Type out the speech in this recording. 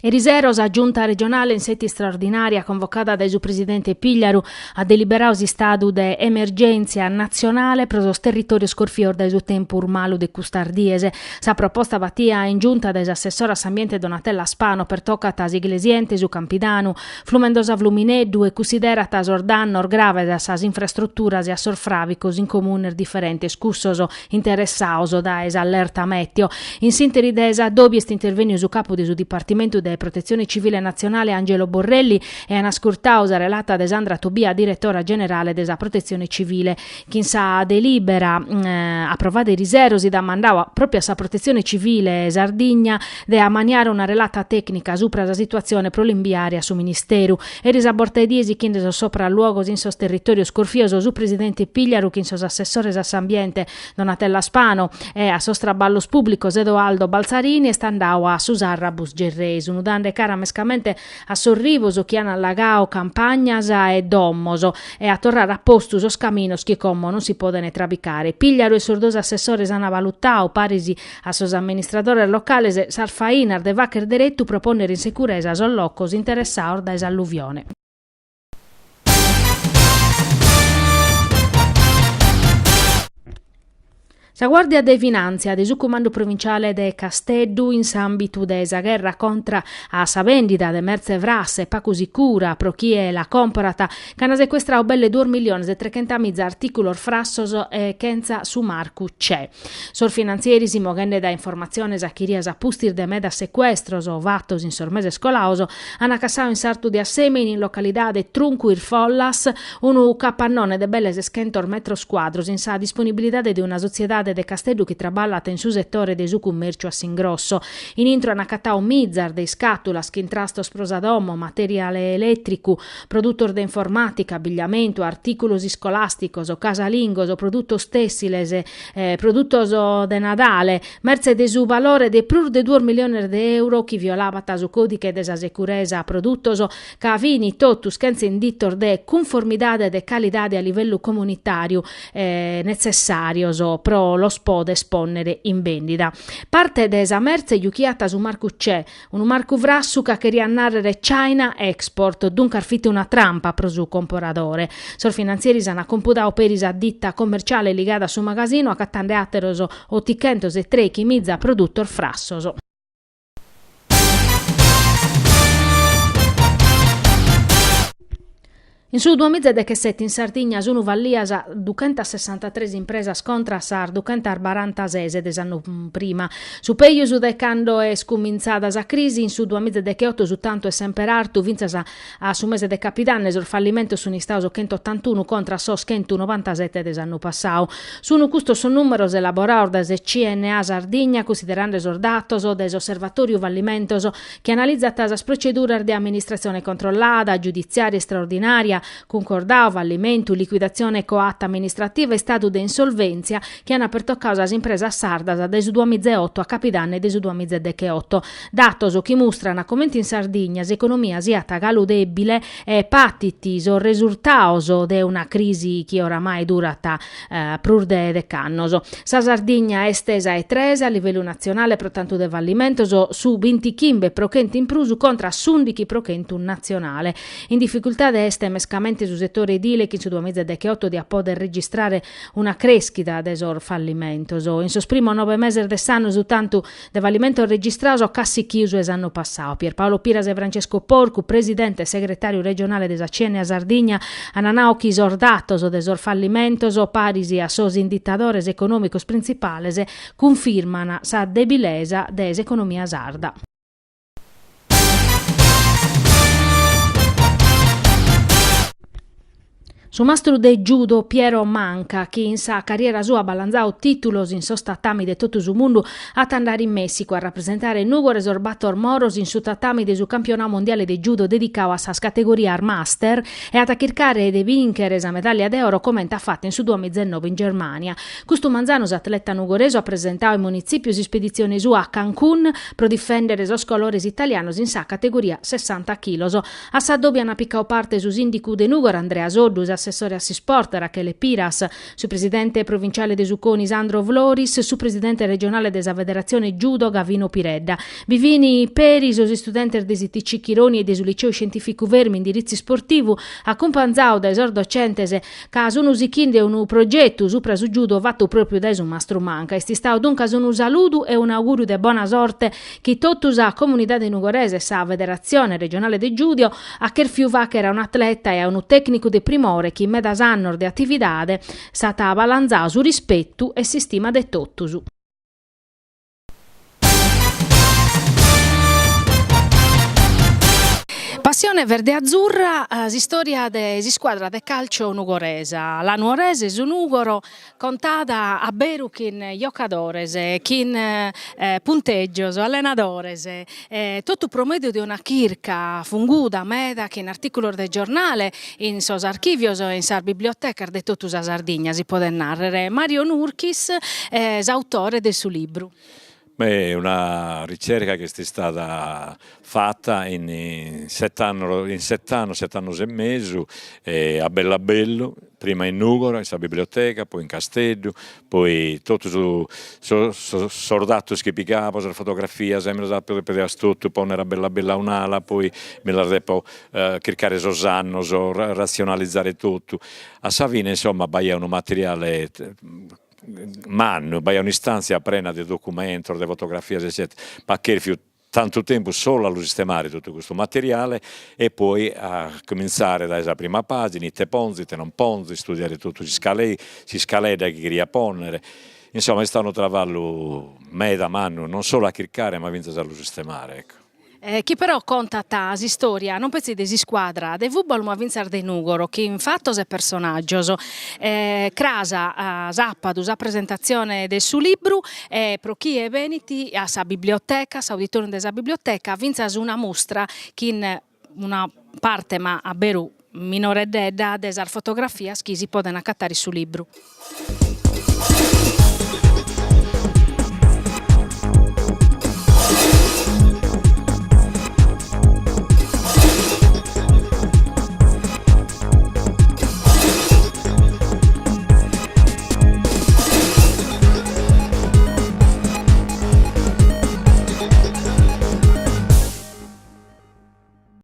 Eriseros a giunta regionale in sedi straordinaria convocata dai su presidente Pigliaru a deliberare stato de emergenza nazionale per los territori scorfior dai su tempo urmalu de custardiese. Sa proposta batia in giunta dai assessora ambiente Donatella Spano per toccata iglesiente su Campidanu, Flumendosa Vlumineddu e considerata sordanno grave da sas infrastrutturas e a sorfravicos in comune differente scussoso interessaoso da allerta meteo. In sintesi desa dobi est intervenio su capo di su dipartimento de Protezione Civile Nazionale Angelo Borrelli e una scurtausa relata ad Esandra Tobia, direttora generale della Protezione Civile. Chi sa delibera approvata i riservi da mandava proprio a sa Protezione Civile Sardigna de a maniare una relata tecnica sopra la situazione prolimbiaria su Ministero e risaborta i diesi chi sopra luogo in sos territorio scorfioso su presidente Pigliaru chi sos assessore ambiente Donatella Spano e a sos traballos pubblicos Edoaldo Balzarini e standau a Susarra Busgerresu unudande cara mescamente a sorrivoso chi hanno allagao campagnas e dommoso e a torrare a posto sos caminos che como non si podene trabicare. Pigliaru e sordosi assessores hanno valutao parisi a sos amministratores locales sarfainar de vacher derettu proponere in sicurezza sos locos interessaor da esalluvione. La Guardia de Finanza del Comando Provinciale de Casteddu in s'ambitu desa guerra contra a sa vendita de merce vrasse pa così cura pro chi è la comporata che hanno sequestrao belle 2.300.000 articolor frassos e chenza su marcu c'è. Sor finanzieri si moghende da informazione a chirias a pustir de meda sequestros o vattos in sormese scolauso hanno cassao in sartu di assemini in località de Truncuir Follas unu capannone de belle schentor metro squadros in sa disponibilità di una società de Casteddu che traballata in su settore de su commercio a Singrosso. In intro hanno accattao mizzar de scatula, schintrasto sprosadomo, materiale elettrico, produttor de informatica, abbigliamento, articulos scolasticos o casalingos o produttos tessiles, produttos de Nadale, merce de su valore de prur de 2 milioni de euro chi violava su codice de sa securesa produttos cavini totus skenze indittor de conformidade de calidade a livello comunitario necessarios pro lo spode esponnere in vendita. Parte desa merce giuchiata su marcu c'è, un marcu vrassuca che riannarrere China Export, dunque arfitte una trampa pro su comporadore. Sor finanzieri sana computao perisa ditta commerciale ligata su magasino a cattande atteroso o tichentos e tre chimizza produttor frassoso. In su 2017 in Sardegna sono vallias 263 impresas contra sar 246 des'anno prima. Su peio su decando è scuminzata sa crisi in su 2018 su tanto è sempre artu vinzas a su mese de capitanne sul fallimento su nistauso 181 contra sos 197 des'anno passau. Sono custo son numeros elaborados des CNA Sardegna considerando esordatos o des osservatoriu vallimentos che analizzata as proceduras di amministrazione controllata, giudiziaria e straordinaria concordao fallimento, liquidazione coatta amministrativa e stato di insolvenzia che hanno aperto causa as impresas sardas dal 2008 a capitanne del 2018. Datos che mostrano come in Sardegna l'economia siata galudebile e patitis o risultato di una crisi che oramai durata prur de decannos. Sa Sardegna è estesa e tresa a livello nazionale pro tanto de fallimentos su 20 chimbe prochenti in prusu contra 11 prochenti nazionale. In difficoltà de este su settore edile che in su 2018 di a poter registrare una crescita desor fallimentos. In sos primo 9 mesi dell'anno su tanto de fallimento registrato cassi chiuso es'anno passato. Pierpaolo Piras e Francesco Porcu, presidente e segretario regionale della CNA Sardegna, ananao chi sordatos desor fallimentos parisi a sos indicadores economicos principales confermano sa debilesa des economia sarda. Su mastro de judo Piero Manca, che in sa carriera sua balanzao titulos in sos tatami de tutto su mondo, a andare in Messico a rappresentare Nugo Resorbator Moros in su tatami de su campionato mondiale de judo dedicato a sas categoria Master e a cercare de vincere esa medaglia d'oro come ha fatto in su 2019 in Germania. Questo manzanos atleta nugoreso ha presentato ai municipios spedizione sua a Cancun pro difendere sos colores italianos in sa categoria 60 kg. A sa dobbia hanno piccao parte su sindicu de Nugor Andrea Soddus, assessore a Sport Rachele Piras, su presidente provinciale de Suconi Sandro Vloris, su presidente regionale della federazione Judo Gavino Piredda. Vivini Peris, os studenti desi TC Chironi e del liceo scientifico Vermi indirizzi sportivo, accompagnati da esor docentes che sono usicinde un progetto supra su Judo fatto proprio da un mastro manca. Esti stau dunque un saluto e un augurio di buona sorte che tutta la comunità di Nugorese sa federazione regionale de Giudio a che fiuva che era un atleta e un tecnico di primore che in medas anno di attività stata balanzata su rispetto e sistema de tottusu. Passione verde-azzurra, si storia de si squadra de calcio nugoresa. La nuorese su Nugoro contata a beru kin giocadores, kin punteggios, allenadores, tutto promedio di una chirca funguda, meda, che in articolo del giornale, in sos archivios e in sar biblioteca de tottus a Sardigna si può narrare. Mario Nurchis, autore del suo libro. Beh, è una ricerca che è stata fatta in 7 anni, 7 anni e mezzo, a Bellabello, prima in Nugoro, in biblioteca, poi in Castello, poi tutto su sordato che piccava, la fotografia, sempre per tutto, poi era bella un'ala, poi me la devo cercare Sosanno, razionalizzare tutto. A Savina, insomma, è un materiale manno, è un'istanza piena di documenti, di fotografie, eccetera, ma che fu tanto tempo solo a sistemare tutto questo materiale e poi a cominciare dalla prima pagina, te ponzi, te non ponzi, studiare tutto, si scaleda che queria ponere. Insomma, è stato un lavoro da manno, non solo a cercare, ma anche a sistemare, ecco. Chi però conta la storia, non pensi di squadra, de football ma vincere de Nugoro, che in fatto è personaggio, crasa a Zappadus a presentazione del suo libro, pro chi è veniti a sa biblioteca, sa uditore della biblioteca, vincere una mostra che in una parte ma a Beru minore d'età, desar fotografia, che si possono accattare sul libro.